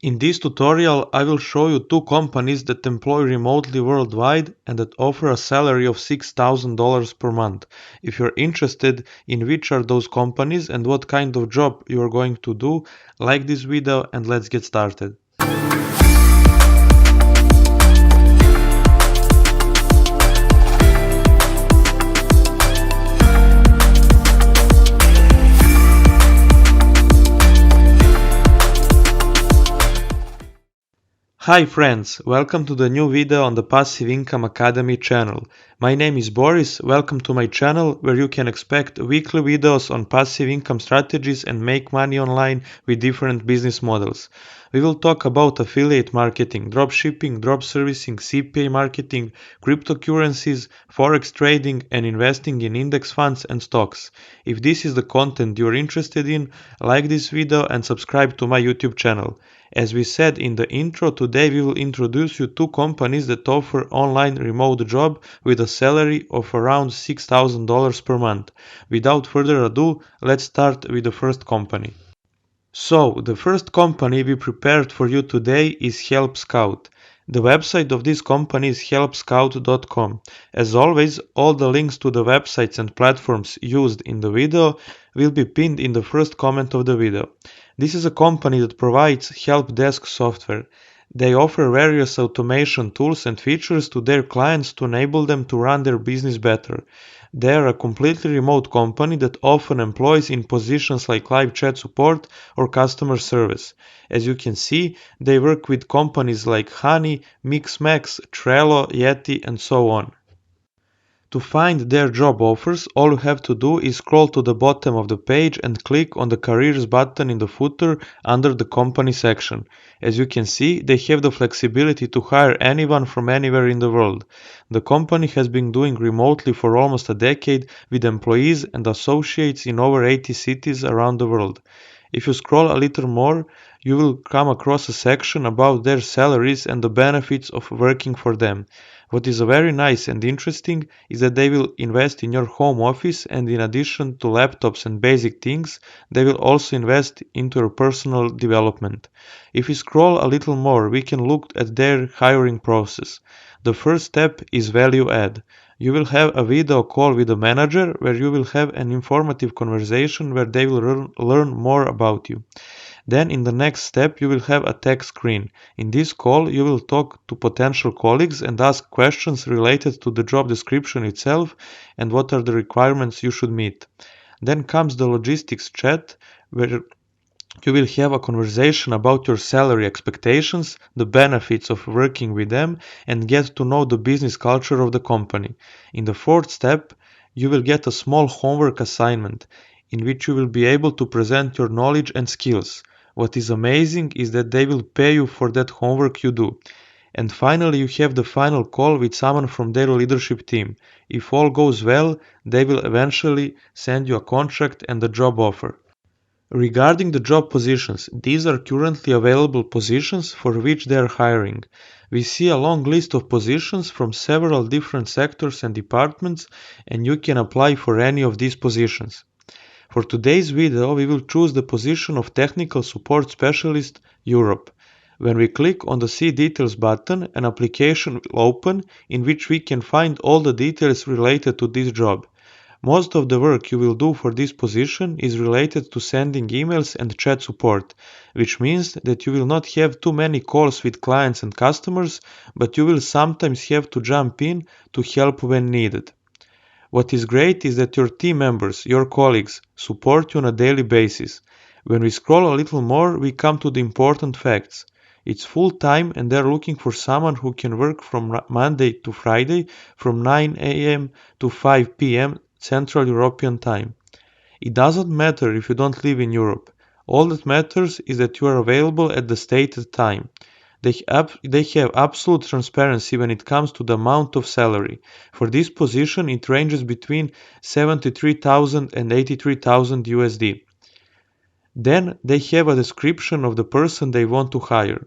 In this tutorial, I will show you two companies that employ remotely worldwide and that offer a salary of $6,000 per month. If you're interested in which are those companies and what kind of job you are going to do, like this video and let's get started. Hi friends, welcome to the new video on the Passive Income Academy channel. My name is Boris, welcome to my channel where you can expect weekly videos on passive income strategies and make money online with different business models. We will talk about affiliate marketing, dropshipping, drop servicing, CPA marketing, cryptocurrencies, forex trading and investing in index funds and stocks. If this is the content you're interested in, like this video and subscribe to my YouTube channel. As we said in the intro, today we will introduce you two companies that offer online remote job with a salary of around $6,000 per month. Without further ado, let's start with the first company. So, the first company we prepared for you today is Help Scout. The website of this company is helpscout.com. As always, all the links to the websites and platforms used in the video will be pinned in the first comment of the video. This is a company that provides help desk software. They offer various automation tools and features to their clients to enable them to run their business better. They are a completely remote company that often employs in positions like live chat support or customer service. As you can see, they work with companies like Honey, Mixmax, Trello, Yeti, and so on. To find their job offers, all you have to do is scroll to the bottom of the page and click on the careers button in the footer under the company section. As you can see, they have the flexibility to hire anyone from anywhere in the world. The company has been doing remotely for almost a decade with employees and associates in over 80 cities around the world. If you scroll a little more, you will come across a section about their salaries and the benefits of working for them. What is very nice and interesting is that they will invest in your home office, and in addition to laptops and basic things, they will also invest into your personal development. If we scroll a little more, we can look at their hiring process. The first step is value add. You will have a video call with a manager where you will have an informative conversation where they will learn more about you. Then in the next step you will have a tech screen. In this call you will talk to potential colleagues and ask questions related to the job description itself and what are the requirements you should meet. Then comes the logistics chat where you will have a conversation about your salary expectations, the benefits of working with them, and get to know the business culture of the company. In the fourth step, you will get a small homework assignment in which you will be able to present your knowledge and skills. What is amazing is that they will pay you for that homework you do. And finally, you have the final call with someone from their leadership team. If all goes well, they will eventually send you a contract and a job offer. Regarding the job positions, these are currently available positions for which they are hiring. We see a long list of positions from several different sectors and departments, and you can apply for any of these positions. For today's video, we will choose the position of Technical Support Specialist Europe. When we click on the See Details button, an application will open in which we can find all the details related to this job. Most of the work you will do for this position is related to sending emails and chat support, which means that you will not have too many calls with clients and customers, but you will sometimes have to jump in to help when needed. What is great is that your team members, your colleagues, support you on a daily basis. When we scroll a little more, we come to the important facts. It's full-time and they're looking for someone who can work from Monday to Friday from 9 a.m. to 5 p.m. Central European Time. It doesn't matter if you don't live in Europe. All that matters is that you are available at the stated time. They have absolute transparency when it comes to the amount of salary. For this position, it ranges between 73,000 and 83,000 USD. Then they have a description of the person they want to hire.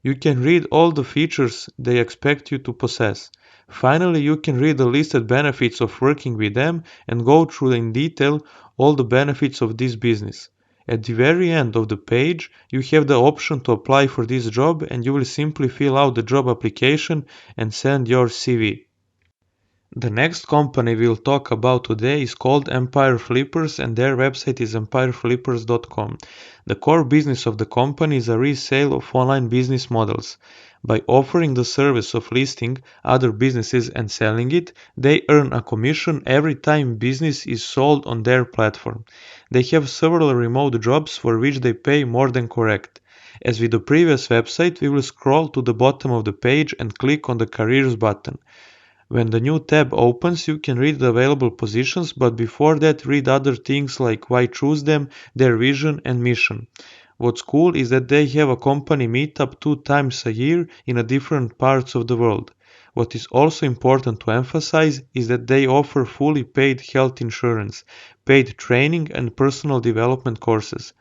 You can read all the features they expect you to possess. Finally, you can read the listed benefits of working with them and go through in detail all the benefits of this business. At the very end of the page, you have the option to apply for this job and you will simply fill out the job application and send your CV. The next company we'll talk about today is called Empire Flippers and their website is empireflippers.com. The core business of the company is a resale of online business models. By offering the service of listing other businesses and selling it, they earn a commission every time business is sold on their platform. They have several remote jobs for which they pay more than correct. As with the previous website, we will scroll to the bottom of the page and click on the careers button. When the new tab opens, you can read the available positions, but before that, read other things like why choose them, their vision, and mission. What's cool is that they have a company meetup 2 times a year in a different parts of the world. What is also important to emphasize is that they offer fully paid health insurance, paid training, and personal development courses.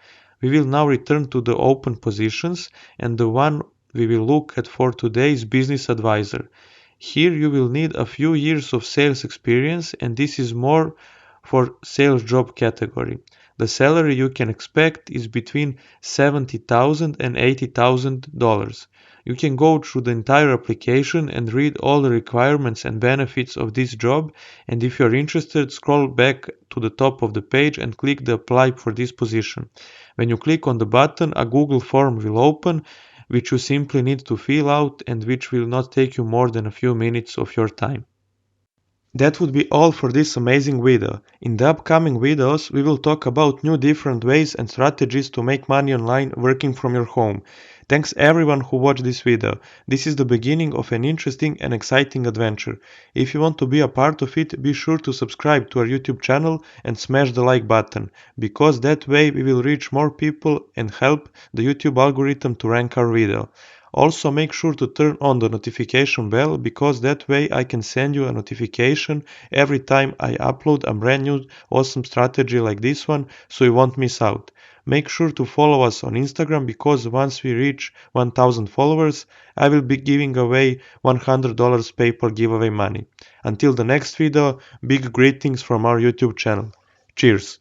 We will now return to the open positions, and the one we will look at for today is Business Advisor. Here you will need a few years of sales experience and this is more for sales job category. The salary you can expect is between $70,000 and $80,000. You can go through the entire application and read all the requirements and benefits of this job, and if you're interested, scroll back to the top of the page and click the apply for this position. When you click on the button, a Google form will open which you simply need to fill out and which will not take you more than a few minutes of your time. That would be all for this amazing video. In the upcoming videos, we will talk about new different ways and strategies to make money online working from your home. Thanks everyone who watched this video. This is the beginning of an interesting and exciting adventure. If you want to be a part of it, be sure to subscribe to our YouTube channel and smash the like button, because that way we will reach more people and help the YouTube algorithm to rank our video. Also make sure to turn on the notification bell because that way I can send you a notification every time I upload a brand new awesome strategy like this one so you won't miss out. Make sure to follow us on Instagram because once we reach 1000 followers, I will be giving away $100 PayPal giveaway money. Until the next video, big greetings from our YouTube channel. Cheers!